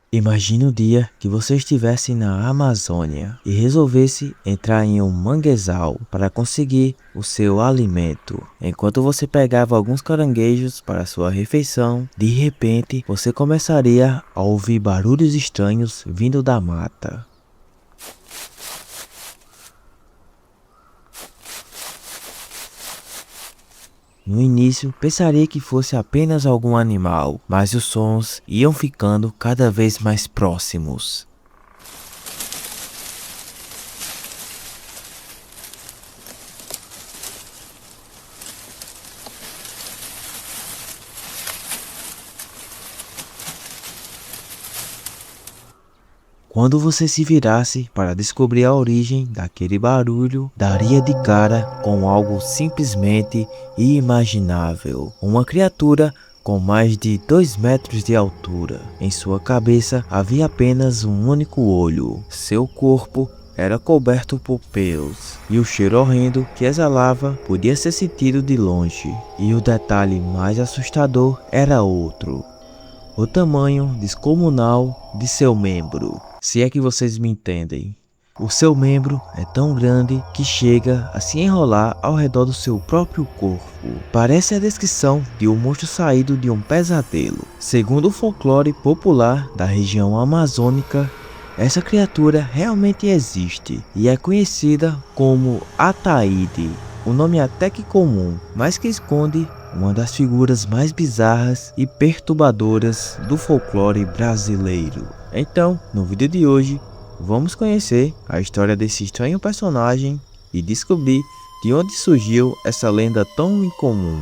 Imagine o dia que você estivesse na Amazônia e resolvesse entrar em um manguezal para conseguir o seu alimento. Enquanto você pegava alguns caranguejos para sua refeição, de repente você começaria a ouvir barulhos estranhos vindo da mata. No início, pensaria que fosse apenas algum animal, mas os sons iam ficando cada vez mais próximos. Quando você se virasse para descobrir a origem daquele barulho, daria de cara com algo simplesmente inimaginável. Uma criatura com mais de 2 metros de altura. Em sua cabeça havia apenas um único olho. Seu corpo era coberto por pelos, e o cheiro horrendo que exalava podia ser sentido de longe. E o detalhe mais assustador era outro: o tamanho descomunal de seu membro. Se é que vocês me entendem. O seu membro é tão grande que chega a se enrolar ao redor do seu próprio corpo. Parece a descrição de um monstro saído de um pesadelo. Segundo o folclore popular da região amazônica, essa criatura realmente existe e é conhecida como Ataíde. Um nome até que comum, mas que esconde uma das figuras mais bizarras e perturbadoras do folclore brasileiro. Então, no vídeo de hoje, vamos conhecer a história desse estranho personagem e descobrir de onde surgiu essa lenda tão incomum.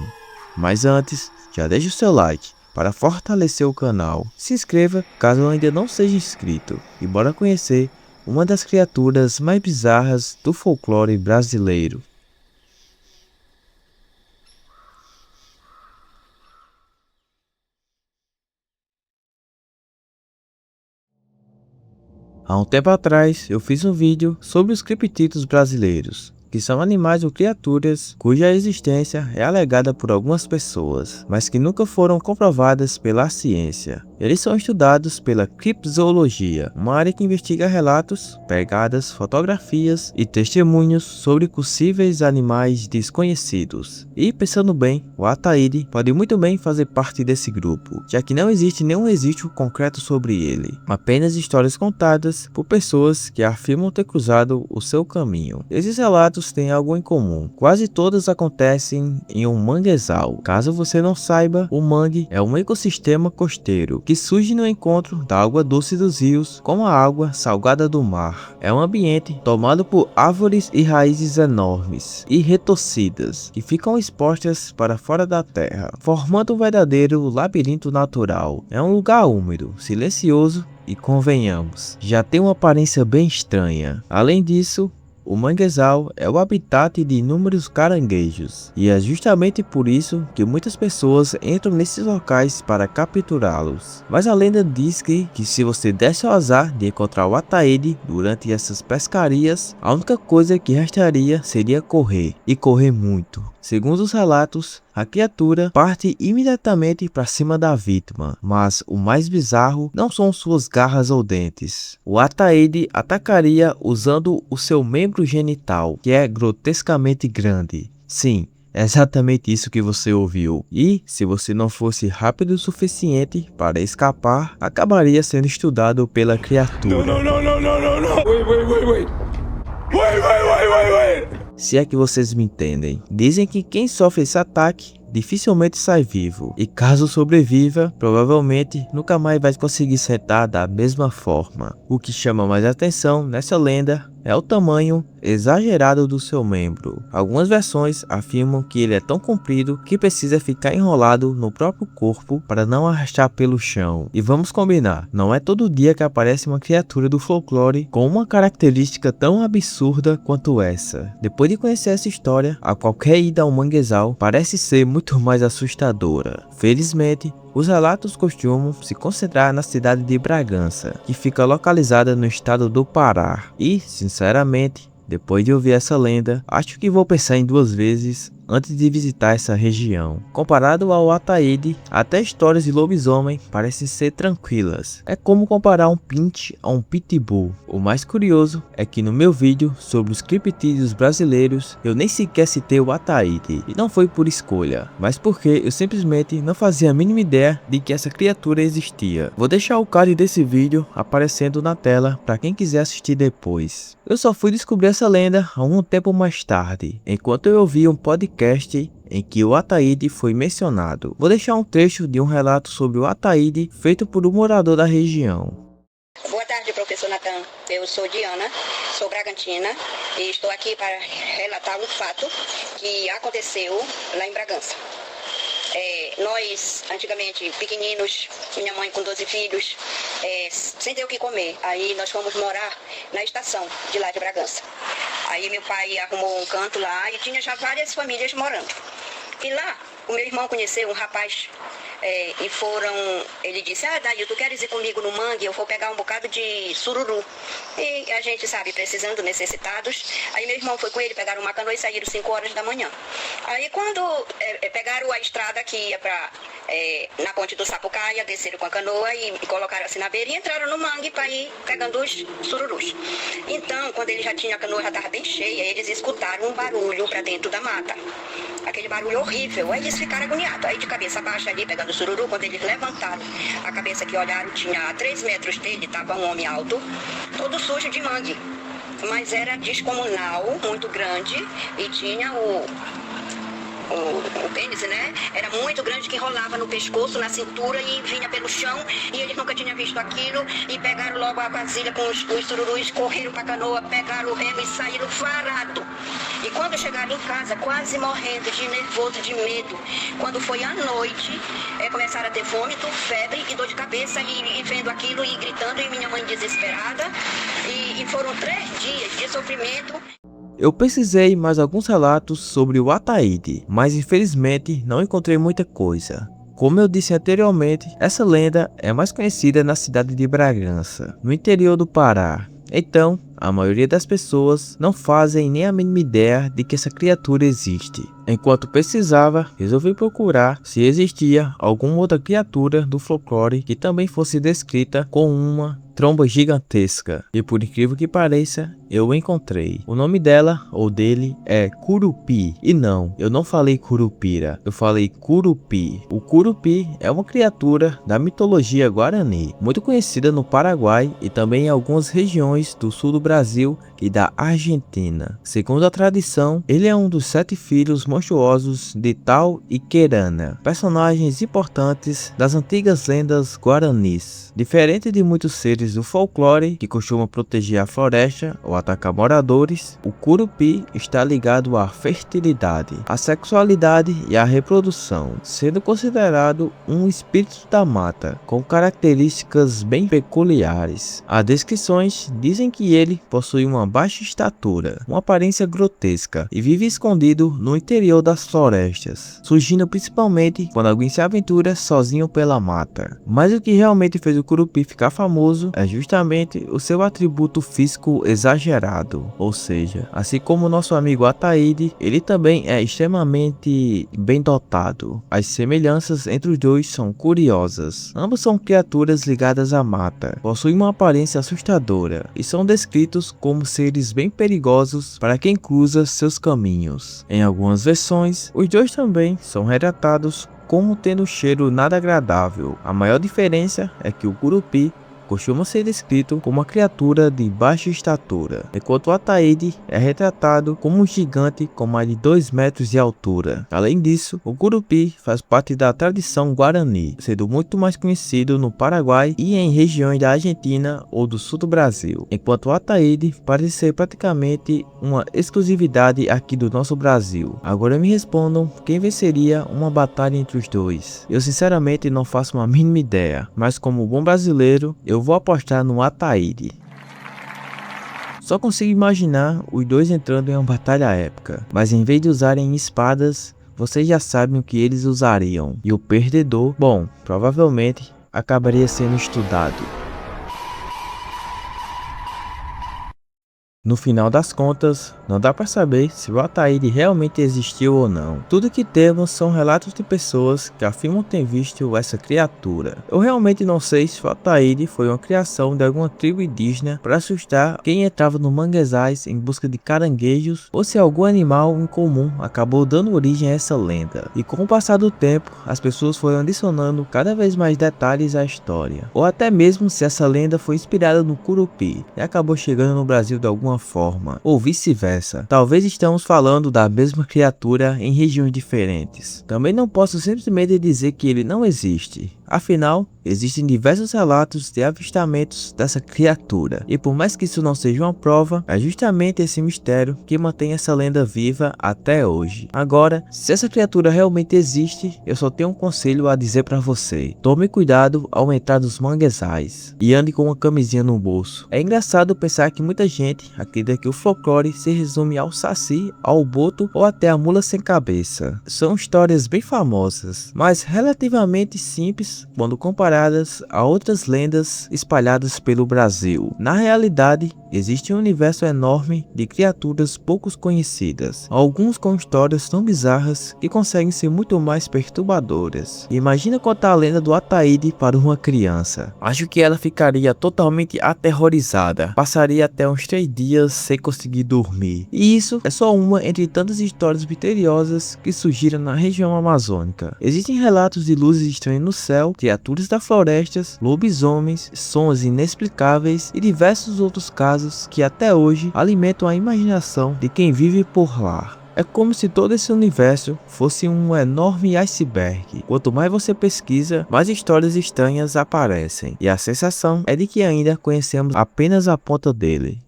Mas antes, já deixe o seu like para fortalecer o canal. Se inscreva caso ainda não seja inscrito e bora conhecer uma das criaturas mais bizarras do folclore brasileiro. Há um tempo atrás, eu fiz um vídeo sobre os criptídeos brasileiros, que são animais ou criaturas cuja existência é alegada por algumas pessoas, mas que nunca foram comprovadas pela ciência. Eles são estudados pela criptozoologia, uma área que investiga relatos, pegadas, fotografias e testemunhos sobre possíveis animais desconhecidos. E pensando bem, o Ataíde pode muito bem fazer parte desse grupo, já que não existe nenhum registro concreto sobre ele, apenas histórias contadas por pessoas que afirmam ter cruzado o seu caminho. Esses relatos têm algo em comum, quase todos acontecem em um manguezal. Caso você não saiba, o mangue é um ecossistema costeiro que surge no encontro da água doce dos rios com a água salgada do mar. É um ambiente tomado por árvores e raízes enormes e retorcidas que ficam expostas para fora da terra, formando um verdadeiro labirinto natural. É um lugar úmido, silencioso e, convenhamos, já tem uma aparência bem estranha. Além disso, o manguezal é o habitat de inúmeros caranguejos, e é justamente por isso que muitas pessoas entram nesses locais para capturá-los. Mas a lenda diz que se você desse o azar de encontrar o Ataíde durante essas pescarias, a única coisa que restaria seria correr, e correr muito. Segundo os relatos, a criatura parte imediatamente para cima da vítima, mas o mais bizarro não são suas garras ou dentes. O Ataíde atacaria usando o seu membro genital, que é grotescamente grande. Sim, é exatamente isso que você ouviu. E, se você não fosse rápido o suficiente para escapar, acabaria sendo estudado pela criatura. Não. Wait. Se é que vocês me entendem. Dizem que quem sofre esse ataque dificilmente sai vivo, e caso sobreviva, provavelmente nunca mais vai conseguir sentar da mesma forma. O que chama mais atenção nessa lenda é o tamanho exagerado do seu membro. Algumas versões afirmam que ele é tão comprido que precisa ficar enrolado no próprio corpo para não arrastar pelo chão. E vamos combinar, não é todo dia que aparece uma criatura do folclore com uma característica tão absurda quanto essa. Depois de conhecer essa história, a qualquer ida ao manguezal parece ser muito mais assustadora. Felizmente, os relatos costumam se concentrar na cidade de Bragança, que fica localizada no estado do Pará. E, sinceramente, depois de ouvir essa lenda, acho que vou pensar em 2 vezes antes de visitar essa região. Comparado ao Ataíde, até histórias de lobisomem parecem ser tranquilas. É como comparar um pinche a um pitbull. O mais curioso é que no meu vídeo sobre os criptídeos brasileiros, eu nem sequer citei o Ataíde, e não foi por escolha, mas porque eu simplesmente não fazia a mínima ideia de que essa criatura existia. Vou deixar o card desse vídeo aparecendo na tela para quem quiser assistir depois. Eu só fui descobrir essa lenda há um tempo mais tarde, enquanto eu ouvi um podcast em que o Ataíde foi mencionado. Vou deixar um trecho de um relato sobre o Ataíde feito por um morador da região. Boa tarde, professor Natan. Eu sou Diana, sou Bragantina e estou aqui para relatar um fato que aconteceu lá em Bragança. Nós, antigamente, pequeninos, minha mãe com 12 filhos, sem ter o que comer. Aí nós fomos morar na estação de lá de Bragança. Aí meu pai arrumou um canto lá e tinha já várias famílias morando. E lá, o meu irmão conheceu um rapaz e ele disse, Daí, tu queres ir comigo no mangue? Eu vou pegar um bocado de sururu. E a gente, sabe, precisando, necessitados. Aí meu irmão foi com ele, pegaram uma canoa e saíram 5 horas da manhã. Aí quando pegaram a estrada que ia na ponte do Sapucaia, desceram com a canoa e colocaram assim na beira e entraram no mangue para ir pegando os sururus. Então, quando ele já tinha a canoa, já estava bem cheia, eles escutaram um barulho para dentro da mata. Aquele barulho horrível, aí eles ficaram agoniados. Aí de cabeça baixa ali, pegando o sururu, quando eles levantaram a cabeça que olharam, tinha a 3 metros dele, estava um homem alto, todo sujo de mangue. Mas era descomunal, muito grande, e tinha o pênis, né? Era muito grande, que enrolava no pescoço, na cintura e vinha pelo chão, e eles nunca tinham visto aquilo, e pegaram logo a vasilha com os sururus, correram pra canoa, pegaram o remo e saíram varado. E quando chegaram em casa, quase morrendo de nervoso, de medo, quando foi à noite, começaram a ter vômito, febre e dor de cabeça, e vendo aquilo e gritando, e minha mãe desesperada, e foram 3 dias de sofrimento. Eu pesquisei mais alguns relatos sobre o Ataíde, mas infelizmente não encontrei muita coisa. Como eu disse anteriormente, essa lenda é mais conhecida na cidade de Bragança, no interior do Pará. Então, a maioria das pessoas não fazem nem a mínima ideia de que essa criatura existe. Enquanto pesquisava, resolvi procurar se existia alguma outra criatura do folclore que também fosse descrita com uma tromba gigantesca, e por incrível que pareça, eu encontrei. O nome dela, ou dele, é Curupi. E não, eu não falei Curupira, eu falei Curupi. O Curupi é uma criatura da mitologia guarani, muito conhecida no Paraguai e também em algumas regiões do sul do Brasil e da Argentina. Segundo a tradição, ele é um dos 7 filhos monstruosos de Tal e Querana, personagens importantes das antigas lendas guaranis. Diferente de muitos seres do folclore que costumam proteger a floresta ou atacar moradores, o Curupi está ligado à fertilidade, à sexualidade e à reprodução, sendo considerado um espírito da mata com características bem peculiares. As descrições dizem que ele possui uma baixa estatura, uma aparência grotesca e vive escondido no interior das florestas, surgindo principalmente quando alguém se aventura sozinho pela mata. Mas o que realmente fez o Curupi ficar famoso é justamente o seu atributo físico exagerado, ou seja, assim como o nosso amigo Ataíde, ele também é extremamente bem dotado. As semelhanças entre os dois são curiosas. Ambos são criaturas ligadas à mata, possuem uma aparência assustadora e são descritos como seres bem perigosos para quem cruza seus caminhos. Em algumas versões, os dois também são retratados como tendo um cheiro nada agradável. A maior diferença é que o Curupi costuma ser descrito como uma criatura de baixa estatura, enquanto o Ataíde é retratado como um gigante com mais de 2 metros de altura. Além disso, o Curupi faz parte da tradição guarani, sendo muito mais conhecido no Paraguai e em regiões da Argentina ou do sul do Brasil, enquanto o Ataíde parece ser praticamente uma exclusividade aqui do nosso Brasil. Agora me respondam quem venceria uma batalha entre os dois. Eu sinceramente não faço uma mínima ideia, mas como bom brasileiro, eu vou apostar no Ataíde. Só consigo imaginar os dois entrando em uma batalha épica, mas em vez de usarem espadas, vocês já sabem o que eles usariam. E o perdedor, bom, provavelmente acabaria sendo estudado. No final das contas, não dá para saber se o Ataíde realmente existiu ou não. Tudo que temos são relatos de pessoas que afirmam ter visto essa criatura. Eu realmente não sei se o Ataíde foi uma criação de alguma tribo indígena para assustar quem entrava no manguezais em busca de caranguejos, ou se algum animal incomum acabou dando origem a essa lenda. E com o passar do tempo, as pessoas foram adicionando cada vez mais detalhes à história. Ou até mesmo se essa lenda foi inspirada no Curupi e acabou chegando no Brasil de alguma forma, ou vice-versa. Talvez estamos falando da mesma criatura em regiões diferentes. Também não posso simplesmente dizer que ele não existe. Afinal, existem diversos relatos de avistamentos dessa criatura, e por mais que isso não seja uma prova, é justamente esse mistério que mantém essa lenda viva até hoje. Agora, se essa criatura realmente existe, eu só tenho um conselho a dizer para você: tome cuidado ao entrar nos manguezais e ande com uma camisinha no bolso. É engraçado pensar que muita gente acredita que o folclore se resume ao saci, ao boto ou até a mula sem cabeça. São histórias bem famosas, mas relativamente simples quando comparadas a outras lendas espalhadas pelo Brasil. Na realidade, existe um universo enorme de criaturas pouco conhecidas, alguns com histórias tão bizarras que conseguem ser muito mais perturbadoras. Imagina contar a lenda do Ataíde para uma criança. Acho que ela ficaria totalmente aterrorizada, passaria até uns 3 dias sem conseguir dormir. E isso é só uma entre tantas histórias misteriosas que surgiram na região amazônica. Existem relatos de luzes estranhas no céu, criaturas das florestas, lobisomens, sons inexplicáveis e diversos outros casos que até hoje alimentam a imaginação de quem vive por lá. É como se todo esse universo fosse um enorme iceberg. Quanto mais você pesquisa, mais histórias estranhas aparecem, e a sensação é de que ainda conhecemos apenas a ponta dele.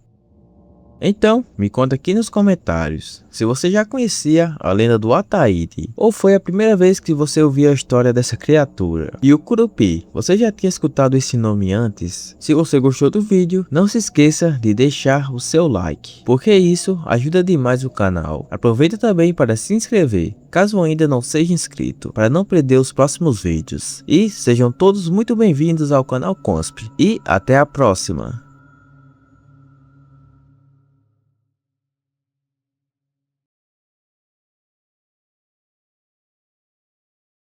Então, me conta aqui nos comentários se você já conhecia a lenda do Ataíde, ou foi a primeira vez que você ouviu a história dessa criatura. E o Curupi, você já tinha escutado esse nome antes? Se você gostou do vídeo, não se esqueça de deixar o seu like, porque isso ajuda demais o canal. Aproveita também para se inscrever, caso ainda não seja inscrito, para não perder os próximos vídeos. E sejam todos muito bem-vindos ao canal Consp, e até a próxima!